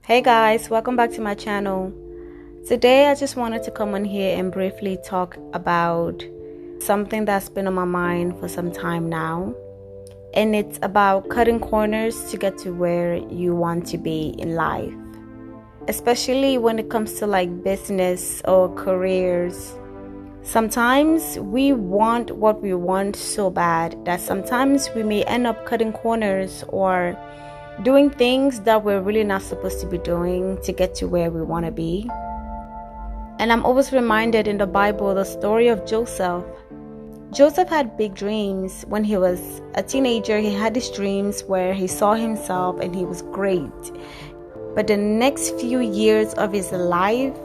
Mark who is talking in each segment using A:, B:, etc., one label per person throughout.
A: Hey guys, welcome back to my channel. Today I just wanted to come on here and briefly talk about something that's been on my mind for some time now. And it's about cutting corners to get to where you want to be in life. Especially when it comes to like business or careers. Sometimes we want what we want so bad that sometimes we may end up cutting corners or doing things that we're really not supposed to be doing to get to where we want to be. And I'm always reminded in the Bible the story of Joseph. Joseph had big dreams. When he was a teenager, he had these dreams where he saw himself and he was great. But the next few years of his life,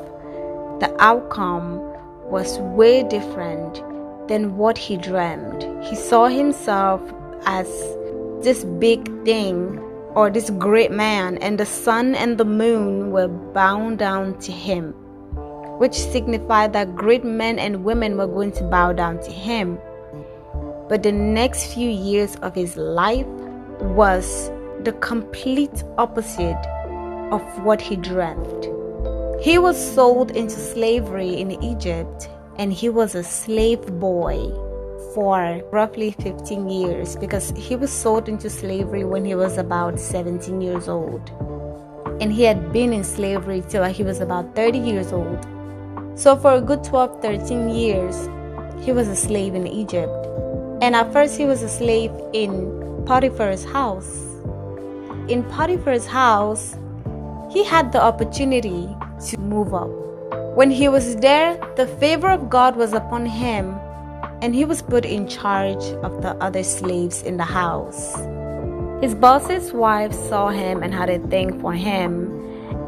A: the outcome was way different than what he dreamed. He saw himself as this big thing, or this great man, and the sun and the moon were bound down to him, which signified that great men and women were going to bow down to him. But the next few years of his life was the complete opposite of what he dreamt. He was sold into slavery in Egypt, and he was a slave boy for roughly 15 years because he was sold into slavery when he was about 17 years old. And he had been in slavery till he was about 30 years old. So for a good 12, 13 years, he was a slave in Egypt. And at first he was a slave in Potiphar's house. In Potiphar's house, he had the opportunity to move up. When he was there, the favor of God was upon him, and he was put in charge of the other slaves in the house. His boss's wife saw him and had a thing for him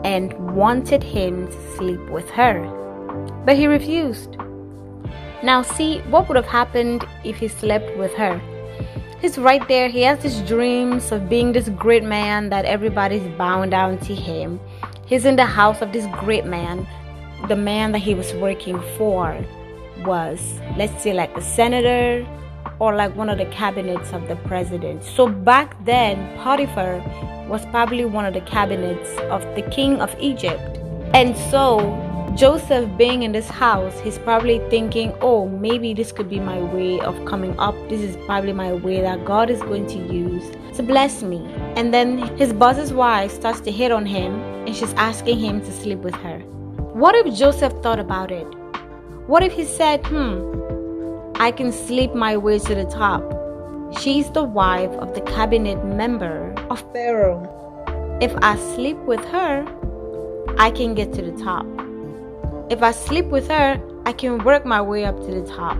A: and wanted him to sleep with her. But he refused. Now see, what would have happened if he slept with her? He's right there. He has these dreams of being this great man that everybody's bound down to him. He's in the house of this great man. The man that he was working for was, let's say, like a senator or like one of the cabinets of the president. So back then, Potiphar was probably one of the cabinets of the king of Egypt. And so Joseph being in this house, he's probably thinking, oh, maybe this could be my way of coming up. This is probably my way that God is going to use to bless me. And then his boss's wife starts to hit on him, and she's asking him to sleep with her. What if Joseph thought about it? What if he said, I can sleep my way to the top. She's the wife of the cabinet member of Pharaoh. If I sleep with her, I can get to the top. If I sleep with her, I can work my way up to the top.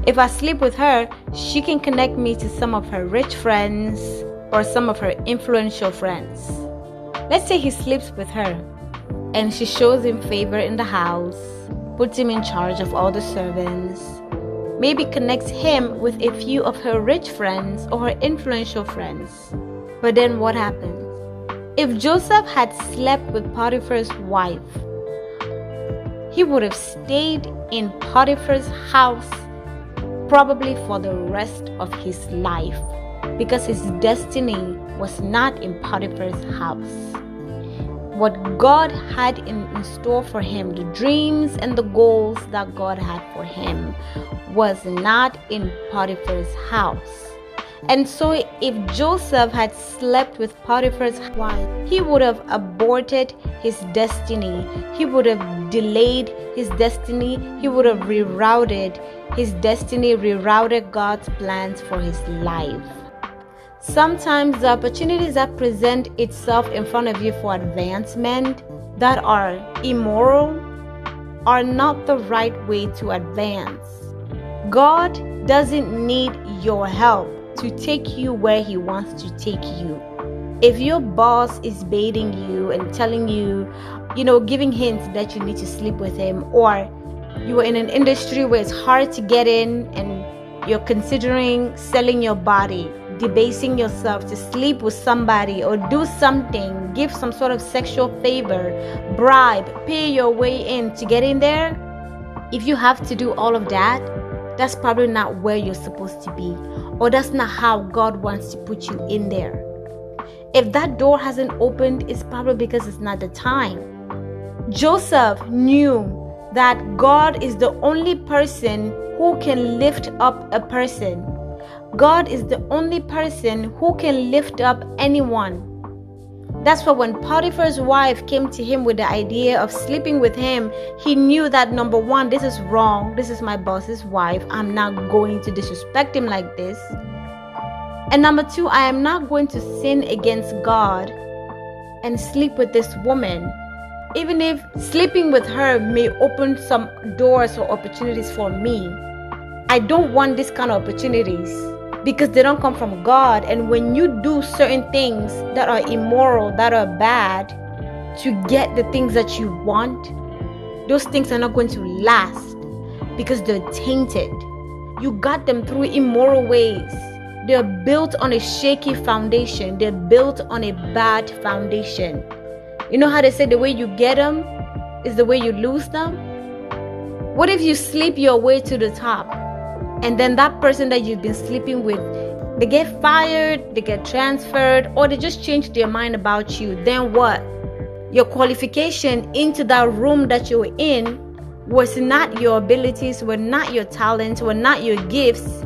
A: If I sleep with her, she can connect me to some of her rich friends or some of her influential friends. Let's say he sleeps with her and she shows him favor in the house, puts him in charge of all the servants, maybe connects him with a few of her rich friends or her influential friends. But then what happens? If Joseph had slept with Potiphar's wife, he would have stayed in Potiphar's house probably for the rest of his life because his destiny was not in Potiphar's house. What God had in store for him, the dreams and the goals that God had for him, was not in Potiphar's house. And so if Joseph had slept with Potiphar's wife, he would have aborted his destiny. He would have delayed his destiny. He would have rerouted his destiny, rerouted God's plans for his life. Sometimes the opportunities that present itself in front of you for advancement that are immoral are not the right way to advance. God doesn't need your help to take you where he wants to take you. If your boss is baiting you and telling you, giving hints that you need to sleep with him, or you are in an industry where it's hard to get in and you're considering selling your body, debasing yourself to sleep with somebody or do something, give some sort of sexual favor, bribe, pay your way in to get in there, if you have to do all of that, that's probably not where you're supposed to be, or that's not how God wants to put you in there. If that door hasn't opened, it's probably because it's not the time. Joseph knew that God is the only person who can lift up a person. God is the only person who can lift up anyone. That's why when Potiphar's wife came to him with the idea of sleeping with him, he knew that number one, this is wrong. This is my boss's wife. I'm not going to disrespect him like this. And number two, I am not going to sin against God and sleep with this woman. Even if sleeping with her may open some doors or opportunities for me, I don't want this kind of opportunities because they don't come from God. And when you do certain things that are immoral, that are bad, to get the things that you want, those things are not going to last because they're tainted. You got them through immoral ways. They're built on a shaky foundation. They're built on a bad foundation. You know how they say the way you get them is the way you lose them? What if you sleep your way to the top and then that person that you've been sleeping with, they get fired, they get transferred, or they just change their mind about you? Then what? Your qualification into that room that you're in was not your abilities, were not your talents, were not your gifts.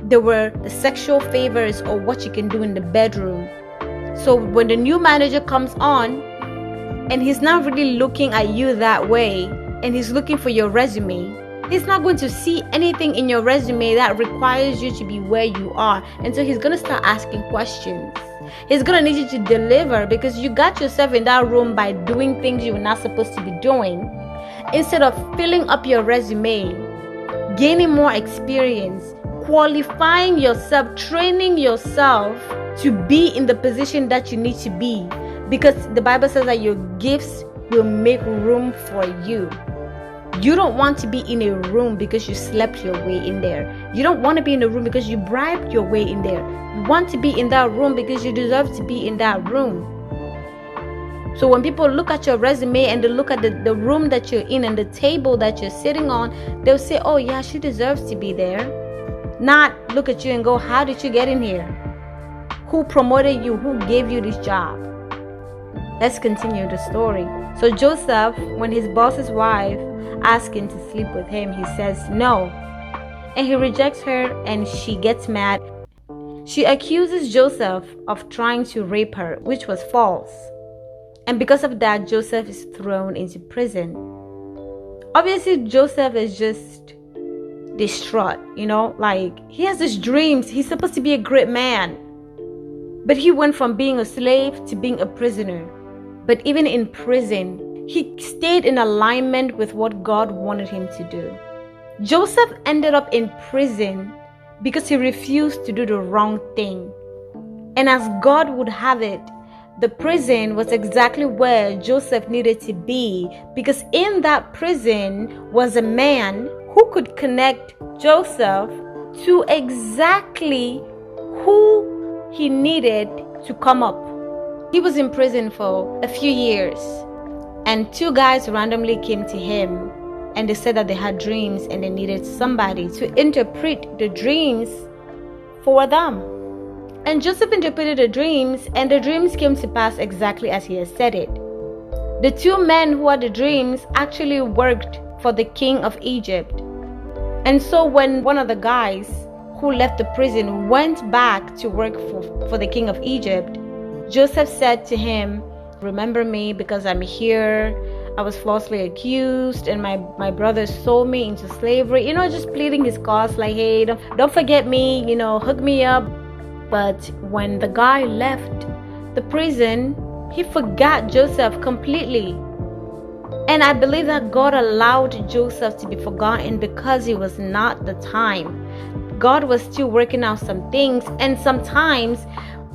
A: They were the sexual favors or what you can do in the bedroom. So when the new manager comes on and he's not really looking at you that way and he's looking for your resume, he's not going to see anything in your resume that requires you to be where you are. And so he's going to start asking questions. He's going to need you to deliver because you got yourself in that room by doing things you were not supposed to be doing. Instead of filling up your resume, gaining more experience, qualifying yourself, training yourself to be in the position that you need to be. Because the Bible says that your gifts will make room for you. You don't want to be in a room because you slept your way in there. You don't want to be in a room because you bribed your way in there. You want to be in that room because you deserve to be in that room. So when people look at your resume and they look at the room that you're in and the table that you're sitting on, they'll say, oh yeah, she deserves to be there. Not look at you and go, how did you get in here? Who promoted you? Who gave you this job? Let's continue the story. So Joseph, when his boss's wife asked him to sleep with him, he says no. And he rejects her and she gets mad. She accuses Joseph of trying to rape her, which was false. And because of that, Joseph is thrown into prison. Obviously, Joseph is just distraught, like he has these dreams. He's supposed to be a great man. But he went from being a slave to being a prisoner. But even in prison, he stayed in alignment with what God wanted him to do. Joseph ended up in prison because he refused to do the wrong thing. And as God would have it, the prison was exactly where Joseph needed to be, because in that prison was a man who could connect Joseph to exactly who he needed to come up. He was in prison for a few years, and two guys randomly came to him and they said that they had dreams and they needed somebody to interpret the dreams for them. And Joseph interpreted the dreams, and the dreams came to pass exactly as he had said it. The two men who had the dreams actually worked for the king of Egypt. And so when one of the guys who left the prison went back to work for the king of Egypt, Joseph said to him, remember me because I'm here. I was falsely accused and my brothers sold me into slavery. Just pleading his cause like, hey, don't forget me, hook me up. But when the guy left the prison, he forgot Joseph completely. And I believe that God allowed Joseph to be forgotten because it was not the time. God was still working out some things. And sometimes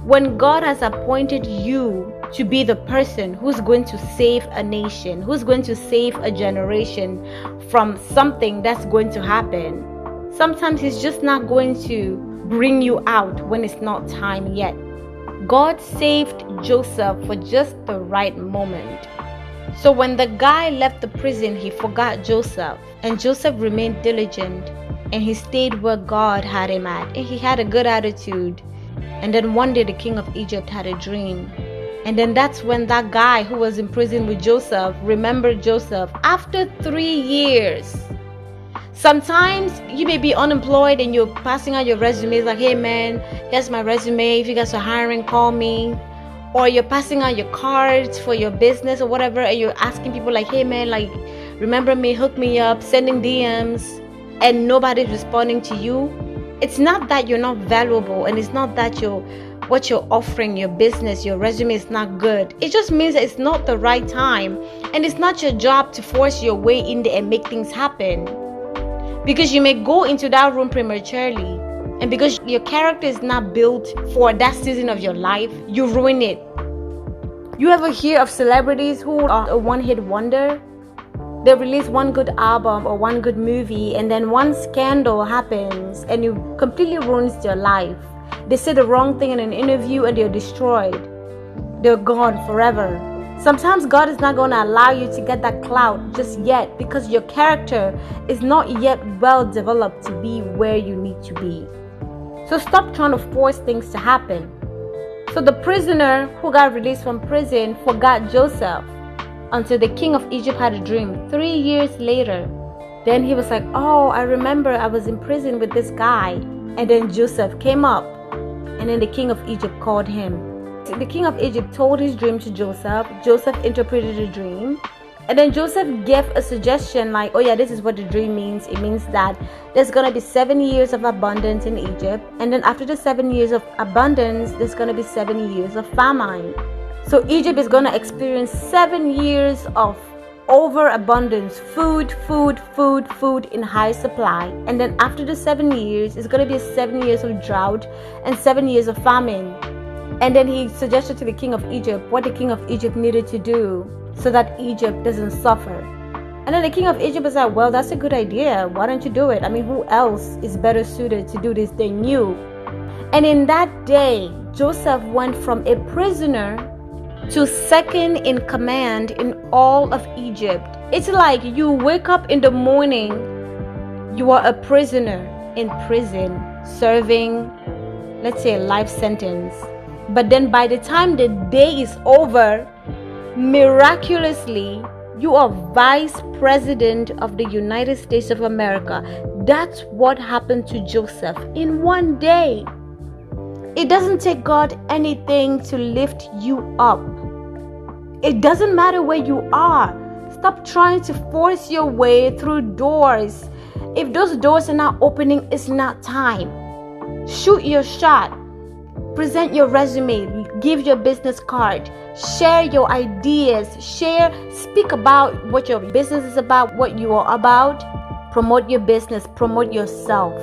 A: when God has appointed you to be the person who's going to save a nation, who's going to save a generation from something that's going to happen, sometimes He's just not going to bring you out when it's not time yet. God saved Joseph for just the right moment. So when the guy left the prison, he forgot Joseph, and Joseph remained diligent, and he stayed where God had him at, and he had a good attitude. And then one day the king of Egypt had a dream. And then that's when that guy who was in prison with Joseph remembered Joseph after 3 years. Sometimes you may be unemployed and you're passing out your resumes like, hey man, here's my resume. If you guys are hiring, call me. Or you're passing out your cards for your business or whatever, and you're asking people like, hey man, like, remember me, hook me up, sending DMs, and nobody's responding to you. It's not that you're not valuable, and it's not that what you're offering, your business, your resume is not good. It just means that it's not the right time, and it's not your job to force your way in there and make things happen. Because you may go into that room prematurely, and because your character is not built for that season of your life, you ruin it. You ever hear of celebrities who are a one-hit wonder? They release one good album or one good movie, and then one scandal happens and it completely ruins their life. They say the wrong thing in an interview and they're destroyed. They're gone forever. Sometimes God is not going to allow you to get that clout just yet because your character is not yet well developed to be where you need to be. So stop trying to force things to happen. So the prisoner who got released from prison forgot Joseph until the king of Egypt had a dream 3 years later. Then he was like, oh, I remember I was in prison with this guy. And then Joseph came up, and then the king of Egypt called him. The king of Egypt told his dream to Joseph. Joseph interpreted the dream. And then Joseph gave a suggestion like, oh yeah, this is what the dream means. It means that there's going to be 7 years of abundance in Egypt. And then after the 7 years of abundance, there's going to be 7 years of famine. So Egypt is going to experience 7 years of overabundance, food in high supply. And then after the 7 years, it's going to be 7 years of drought and 7 years of famine. And then he suggested to the king of Egypt what the king of Egypt needed to do so that Egypt doesn't suffer. And then the king of Egypt was like, well, that's a good idea. Why don't you do it? I mean, who else is better suited to do this than you? And in that day, Joseph went from a prisoner to second in command in all of Egypt. It's like you wake up in the morning, you are a prisoner in prison, serving, let's say, a life sentence. But then by the time the day is over, miraculously, you are vice president of the United States of America. That's what happened to Joseph in one day. It doesn't take God anything to lift you up. It doesn't matter where you are. Stop trying to force your way through doors. If those doors are not opening, it's not time. Shoot your shot. Present your resume. Give your business card. Share your ideas. Speak about what your business is about, what you are about. Promote your business. Promote yourself.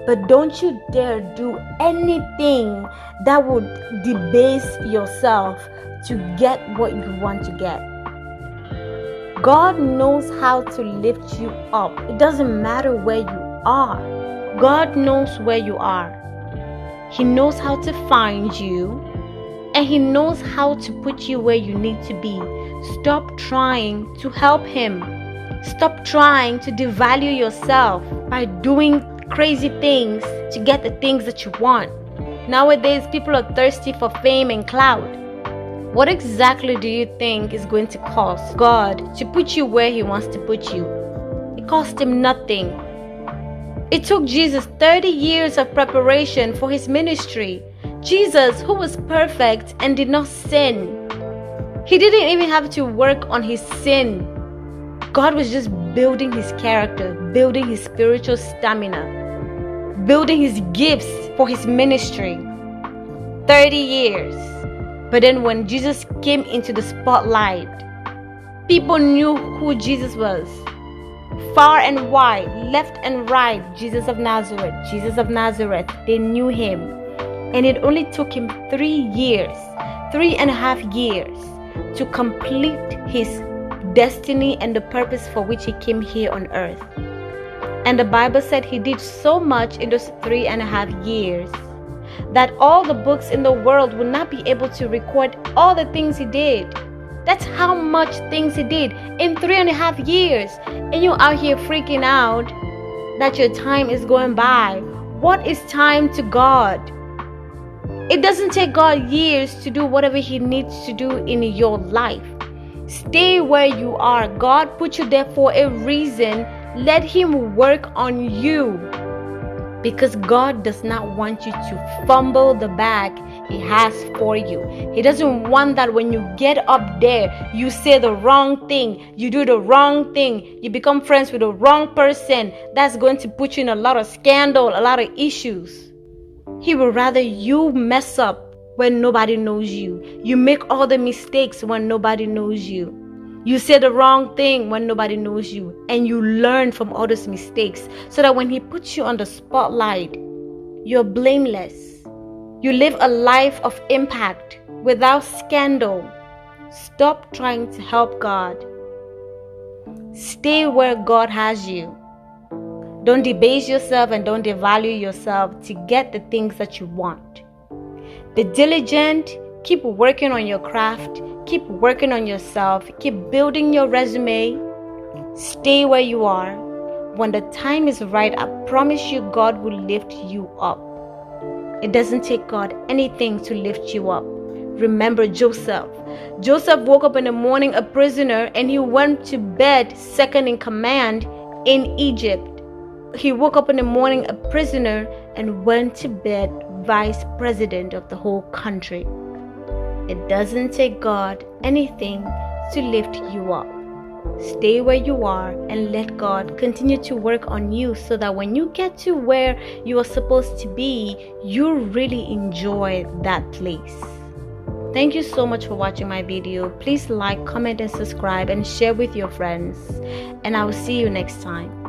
A: But don't you dare do anything that would debase yourself to get what you want to get. God knows how to lift you up. It doesn't matter where you are. God knows where you are. He knows how to find you, and He knows how to put you where you need to be. Stop trying to help Him. Stop trying to devalue yourself by doing crazy things to get the things that you want. Nowadays, people are thirsty for fame and clout. What exactly do you think is going to cost God to put you where He wants to put you? It cost Him nothing. It took Jesus 30 years of preparation for His ministry. Jesus, who was perfect and did not sin, He didn't even have to work on His sin. God was just building His character, building His spiritual stamina, building His gifts for His ministry. 30 years. But then when Jesus came into the spotlight, people knew who Jesus was. Far and wide, left and right, Jesus of Nazareth, Jesus of Nazareth. They knew Him. And it only took Him 3 years, 3.5 years to complete His destiny and the purpose for which He came here on earth. And the Bible said He did so much in those 3.5 years that all the books in the world would not be able to record all the things He did. That's how much things He did in 3.5 years. And you're out here freaking out that your time is going by. What is time to God? It doesn't take God years to do whatever He needs to do in your life. Stay where you are. God put you there for a reason. Let Him work on you. Because God does not want you to fumble the bag He has for you. He doesn't want that when you get up there, you say the wrong thing, you do the wrong thing, you become friends with the wrong person. That's going to put you in a lot of scandal, a lot of issues. He would rather you mess up when nobody knows you. You make all the mistakes when nobody knows you. You say the wrong thing when nobody knows you, and you learn from all those mistakes so that when He puts you on the spotlight, you're blameless. You live a life of impact without scandal. Stop trying to help God. Stay where God has you. Don't debase yourself and don't devalue yourself to get the things that you want. Be diligent. Keep working on your craft. Keep working on yourself. Keep building your resume. Stay where you are. When the time is right, I promise you God will lift you up. It doesn't take God anything to lift you up. Remember Joseph. Joseph woke up in the morning a prisoner, and he went to bed second in command in Egypt. He woke up in the morning a prisoner and went to bed vice president of the whole country. It doesn't take God anything to lift you up. Stay where you are and let God continue to work on you so that when you get to where you are supposed to be, you really enjoy that place. Thank you so much for watching my video. Please like, comment, and subscribe and share with your friends. And I will see you next time.